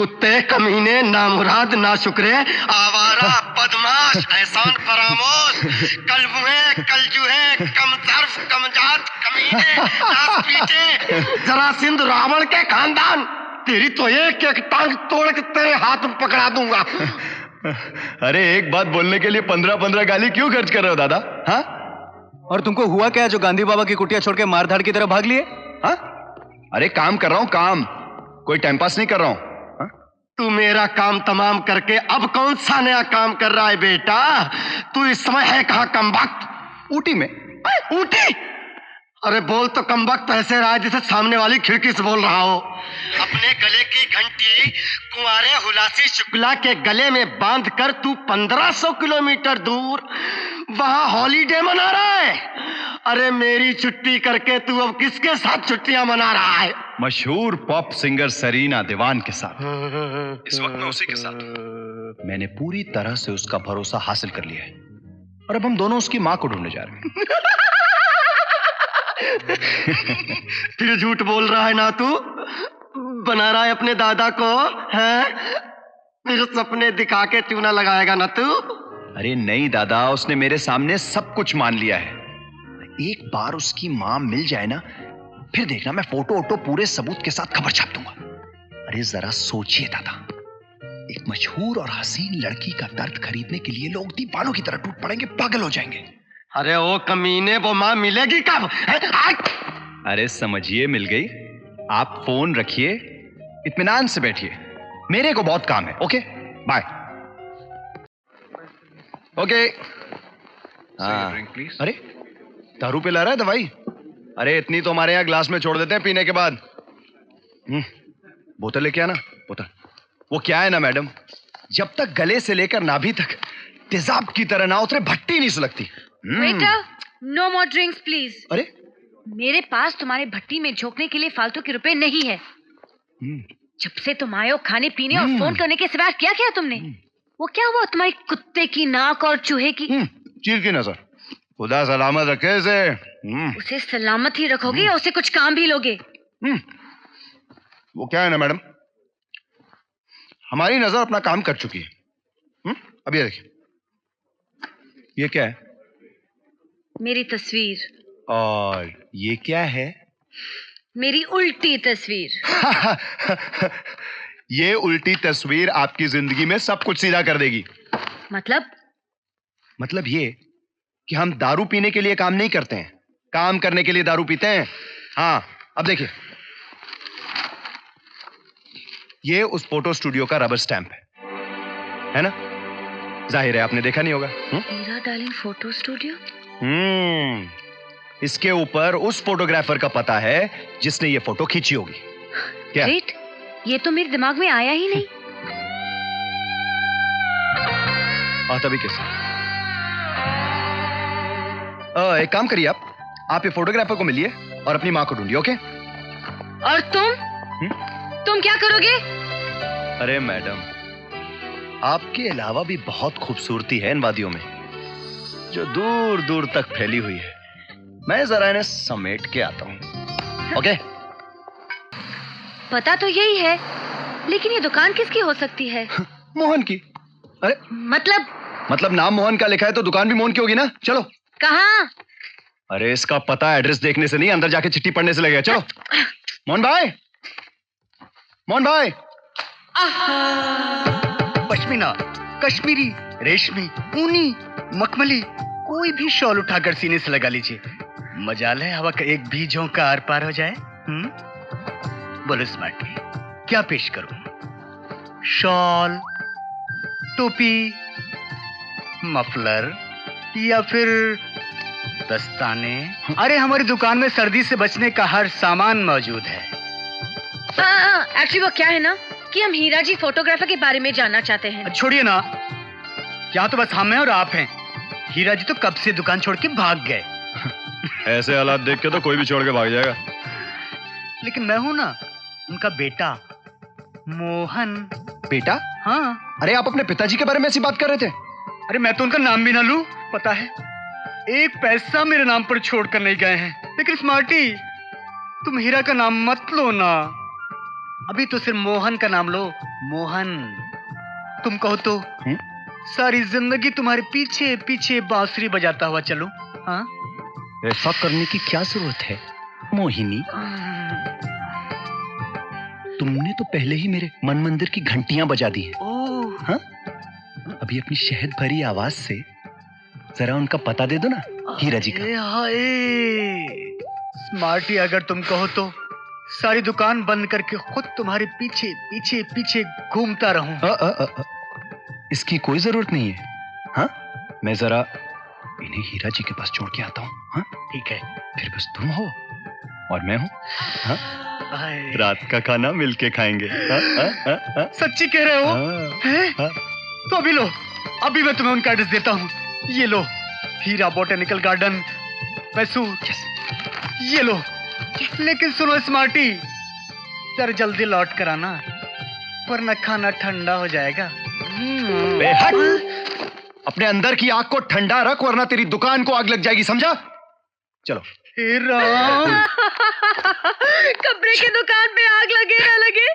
कुत्ते, कमीने, नामुराद, नाशुक्रे, आवारा, बदमाश, एहसान फरामोश, कलबुए, कलजुए, कमतर्फ, कमजात, कमीने, नासपीटे, जरासिंध, रावण के खानदान, तेरी तो एक एक टांग तोड़ के तेरे हाथ में पकड़ा दूंगा। अरे एक बात बोलने के लिए 15-15 गाली क्यों खर्च कर रहे हो दादा? हाँ? और तुमको हुआ क्या जो गांधी बाबा की कुटिया छोड़ के मारधाड़ की तरफ भाग लिए? हाँ? अरे काम कर रहा हूं, काम, कोई टाइम पास नहीं कर रहा हूं। तू मेरा काम तमाम करके अब कौन सा नया काम कर रहा है बेटा? तू इस समय है कहां कमबख्त? ऊटी में। ऊटी? अरे बोल तो कमबख्त ऐसे रहा है जैसे सामने वाली खिड़की से बोल रहा हो। अपने गले की घंटी कुंवारे हुलासी शुक्ला के गले में बांध कर तू 1500 किलोमीटर दूर वहां हॉलीडे मना रहा है। अरे मेरी छुट्टी करके तू अब किसके साथ छुट्टियां मना रहा है? मशहूर पॉप सिंगर सरीना दीवान के साथ। इस वक्त मैं उसी के साथ हूं। मैंने पूरी तरह से उसका भरोसा हासिल कर लिया है और अब हम दोनों उसकी मां को ढूंढने जा रहे हैं। फिर झूठ बोल रहा है ना तू? बना रहा है अपने दादा को, हैं? फिर सपने दिखा के चूना लगाएगा ना तू? अरे नहीं दादा, उसने मेरे सामने सब कुछ मान लिया है। एक बार उसकी मां मिल जाए ना, फिर देखना मैं फोटो वोटो पूरे सबूत के साथ खबर छाप दूंगा। अरे जरा सोचिए दादा, एक मशहूर और हसीन लड़की का दर्द खरीदने के लिए लोग दीवानों की तरह टूट पड़ेंगे, पागल हो जाएंगे। अरे ओ कमीने, वो मां मिलेगी कब? अरे समझिए मिल गई। आप फोन रखिए, इत्मीनान से बैठिए, मेरे को बहुत काम है। Okay bye. ओके। अरे दारू पे ला रहा है दवाई? अरे इतनी तो हमारे यहाँ ग्लास में छोड़ देते हैं पीने के बाद। बोतल लेके आना, बोतल। वो क्या है ना मैडम, जब तक गले से लेकर नाभि तक तेजाब की तरह ना उतरे भट्टी नहीं सुलगती। Waiter, no more drinks please. अरे मेरे पास तुम्हारे भट्टी में झोंकने के लिए फालतू के रुपए नहीं है। जब से तुम आए हो खाने पीने और फोन करने के सिवा क्या किया तुमने? वो क्या हुआ तुम्हारी कुत्ते की नाक और चूहे की? चीर की नजर। खुदा सलामत रखे इसे। उसे सलामत ही रखोगे या उसे कुछ काम भी लोगे? वो क्या है ना मैडम, हमारी नजर अपना काम कर चुकी है। अब ये देखिए, ये क्या है? मेरी तस्वीर। और ये क्या है? मेरी उल्टी तस्वीर। ये उल्टी तस्वीर आपकी जिंदगी में सब कुछ सीधा कर देगी। मतलब ये कि हम दारू पीने के लिए काम नहीं करते हैं, काम करने के लिए दारू पीते हैं। हाँ, अब देखिए, ये उस फोटो स्टूडियो का रबर स्टैंप है ना? जाहिर है आपने देखा नहीं होगा। हीरा डार्लिंग फोटो स्टूडियो। इसके ऊपर उस फोटोग्राफर का पता है जिसने ये फोटो खींची होगी। क्या? ग्रेट, ये तो मेरे दिमाग में आया ही नहीं। आता भी कैसे? एक काम करिए, आप ये फोटोग्राफर को मिलिए और अपनी माँ को ढूंढिए। ओके? और तुम क्या करोगे? अरे मैडम, आपके अलावा भी बहुत खूबसूरती है इन वादियों में, जो दूर दूर तक फैली हुई है। मैं जरा इन्हें समेट के आता हूं। ओके? पता तो यही है, लेकिन ये दुकान किसकी हो सकती है? मोहन की। अरे मतलब नाम मोहन का लिखा है तो दुकान भी मोहन की होगी ना। चलो। कहाँ? अरे इसका पता एड्रेस देखने से नहीं, अंदर जाके चिट्ठी पढ़ने से लगेगा। चलो। मोहन भाई, मोहन भाई। पश्मीना, कश्मीरी, रेशमी, ऊनी, मखमली, कोई भी शॉल उठाकर सीने से लगा लीजिए। मजाल है हवा का एक भी झोंका आर पार हो जाए। बोलो स्मार्टली, क्या पेश करूं? शॉल, टोपी, मफलर या फिर दस्ताने? अरे हमारी दुकान में सर्दी से बचने का हर सामान मौजूद है। एक्चुअली वो क्या है ना कि हम हीरा जी फोटोग्राफर के बारे में जानना चाहते हैं। छोड़िए ना, यहाँ तो बस हम हैं और आप हैं। हीरा जी तो कब से दुकान छोड़ के भाग गए। ऐसे हालात देख के तो कोई भी छोड़ के भाग जाएगा। लेकिन मैं हूं ना उनका बेटा मोहन। बेटा? हाँ। अरे आप अपने पिताजी के बारे में ऐसी बात कर रहे थे? अरे मैं तो उनका नाम भी ना लूं, पता है एक पैसा मेरे नाम पर छोड़कर नहीं गए हैं। लेकिन स्मार्टी, तुम हीरा का नाम मत लो ना। अभी तो सिर्फ मोहन का नाम लो, मोहन। तुम कहो तो सारी जिंदगी तुम्हारे पीछे पीछे बांसुरी बजाता हुआ चलो। हाँ, ऐसा करने की क्या जरूरत है मोहिनी? तुमने तो पहले ही मेरे मन मंदिर की घंटियां बजा दी हैं। ओह, हाँ? अभी अपनी शहद भरी आवाज से जरा उनका पता दे दो ना, हीरा जी का। हाय स्मार्टी, अगर तुम कहो तो सारी दुकान बंद करके खुद तुम्हारे पीछे पीछे पीछे घूमता रहूं। इसकी कोई जरूरत नहीं है। हाँ, मैं जरा इन्हें हीरा जी के पास छोड़ के आता हूँ। हाँ, ठीक है। फिर बस तुम हो और मैं हूँ। हाँ? हाय, रात का खाना मिलके खाएंगे। सच्ची कह रहे हो? हैं? तो अभी लो, अभी मैं तुम्हें उनका एड्रेस देता हूँ। ये लो, हीरा बोटेनिकल गार्डन, मैसूर। ये लो। लेकिन सुनो स्मार्टी, जरा जल्दी लौट कर आना, वरना खाना ठंडा हो जाएगा। अपने अंदर की आग को ठंडा रख, वरना तेरी दुकान को आग लग जाएगी, समझा? चलो। हे राम, कपड़े की दुकान पे आग लगे ना लगे,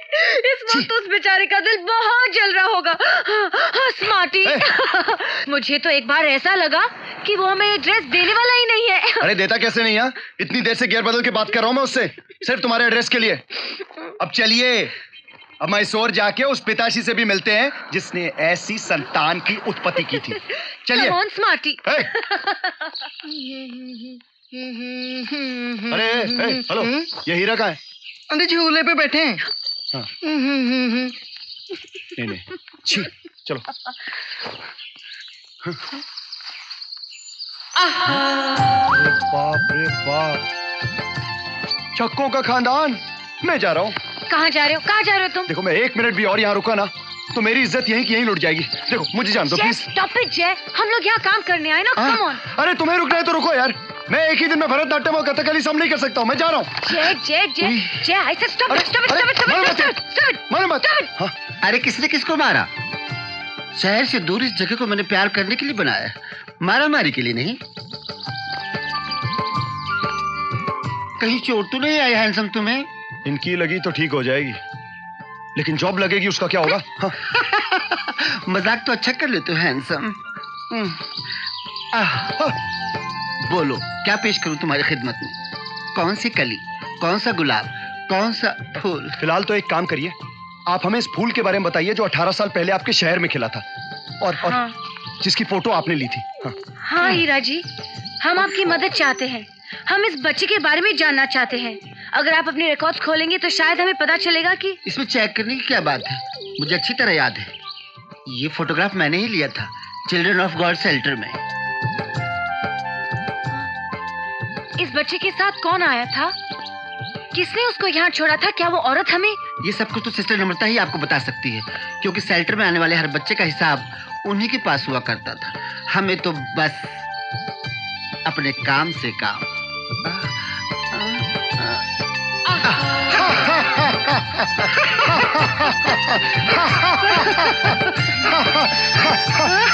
इस वक्त उस बेचारे का दिल बहुत जल रहा होगा। हाँ, स्मार्टी। मुझे तो एक बार ऐसा लगा कि वो हमें एड्रेस देने वाला ही नहीं है। अरे देता कैसे नहीं है? इतनी देर से गियर बदल के बात कर रहा हूं मैं उससे, सिर्फ तुम्हारे एड्रेस के लिए। अब चलिए, अब मैसूर जाके उस पिताश्री से भी मिलते हैं जिसने ऐसी संतान की उत्पत्ति की थी। चलिए। कौन स्मार्टी? अरे हेलो, ये हीरा कहाँ है? अंदर झूले पे बैठे हैं। हाँ। नहीं, छी, चलो। अरे बाप रे बाप, चक्कों का खानदान। मैं जा रहा हूँ। कहाँ जा रहे हो? कहाँ जा रहे हो तुम? देखो, मैं 1 मिनट भी और यहाँ रुका ना तो मेरी इज्जत यहीं की यहीं लुट जाएगी। देखो, मुझे जान दो प्लीज। स्टॉप इट जय, हम लोग यहाँ काम करने आए ना। Come on. अरे तुम्हें रुकना है तो रुको यार, मैं एक ही दिन में भरतनाट्यम और कथकली सब नहीं कर सकता हूँ। मैं जा रहा हूँ। जय जय जय जय, I said stop it, stop it, stop it, stop it, मारो मत। हाँ, अरे किसने किसको मारा? शहर से दूर इस जगह को मैंने प्यार करने के लिए बनाया, मारा मारी के लिए नहीं। कहीं चोट तो नहीं आई हैंडसम तुम्हें? इनकी लगी तो ठीक हो जाएगी, लेकिन जॉब लगेगी उसका क्या होगा? हाँ। मजाक तो अच्छा कर लेते हो हैंडसम। बोलो, क्या पेश करूं तुम्हारी खिदमत में? कौन सी कली, कौन सा गुलाब, कौन सा फूल? फिलहाल तो एक काम करिए, आप हमें इस फूल के बारे में बताइए जो 18 साल पहले आपके शहर में खिला था और हाँ। जिसकी फोटो आपने ली थी। हाँ, हाँ हीरा जी, हम आपकी मदद चाहते हैं। हम इस बच्चे के बारे में जानना चाहते हैं। अगर आप अपने रिकॉर्ड्स खोलेंगे तो शायद हमें पता चलेगा कि इसमें चेक करने की क्या बात है? मुझे अच्छी तरह याद है, ये फोटोग्राफ मैंने ही लिया था चिल्ड्रन ऑफ गॉड शेल्टर में। इस बच्चे के साथ कौन आया था? किसने उसको यहाँ छोड़ा था? क्या वो औरत हमें? ये सब कुछ तो सिस्टर नम्रता ही आपको बता सकती है, क्योंकि शेल्टर में आने वाले हर बच्चे का हिसाब उन्हीं के पास हुआ करता था। हमें तो बस अपने काम से काम।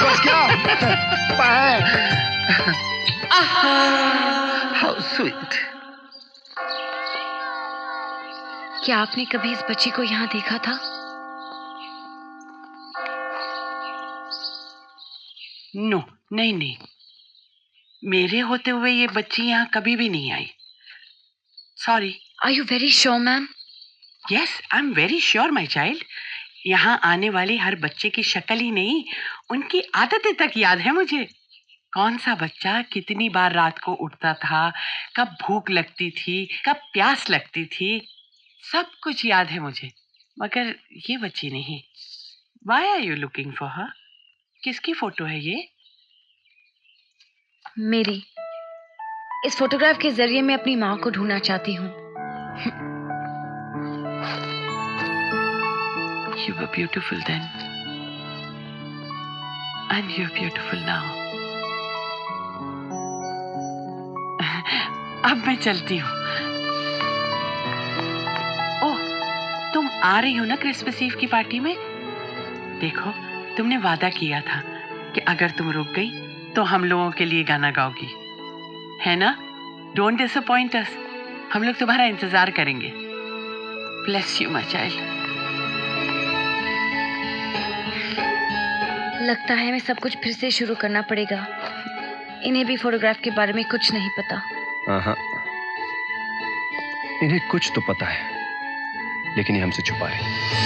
बस क्या? How sweet. क्या आपने कभी इस बच्ची को यहाँ देखा था? नो, नहीं, मेरे होते हुए ये बच्ची यहाँ कभी भी नहीं आई। Sorry. Are you very sure ma'am? Yes, I am very sure my child. यहाँ आने वाले हर बच्चे की शक्ल ही नहीं, उनकी आदतें तक याद है मुझे। कौन सा बच्चा कितनी बार रात को उठता था, कब भूख लगती थी, कब प्यास लगती थी, सब कुछ याद है मुझे। मगर ये बच्ची नहीं। Why are you looking for her? किसकी फोटो है ये? मेरी। इस फोटोग्राफ के जरिए मैं अपनी माँ को ढूंढना चाहती हूँ। You were beautiful then, and you're beautiful now. अब मैं चलती हूँ। ओह, तुम आ रही हो ना क्रिसमस ईव की पार्टी में? देखो, तुमने वादा किया था कि अगर तुम रुक गई तो हम लोगों के लिए गाना गाओगी, है ना? डोंट डिसअपॉइंट अस। हम लोग तुम्हारा इंतजार करेंगे। Bless you my child. लगता है हमें सब कुछ फिर से शुरू करना पड़ेगा। इन्हें भी फोटोग्राफ के बारे में कुछ नहीं पता। हाँ, इन्हें कुछ तो पता है, लेकिन ये हमसे छुपा रही।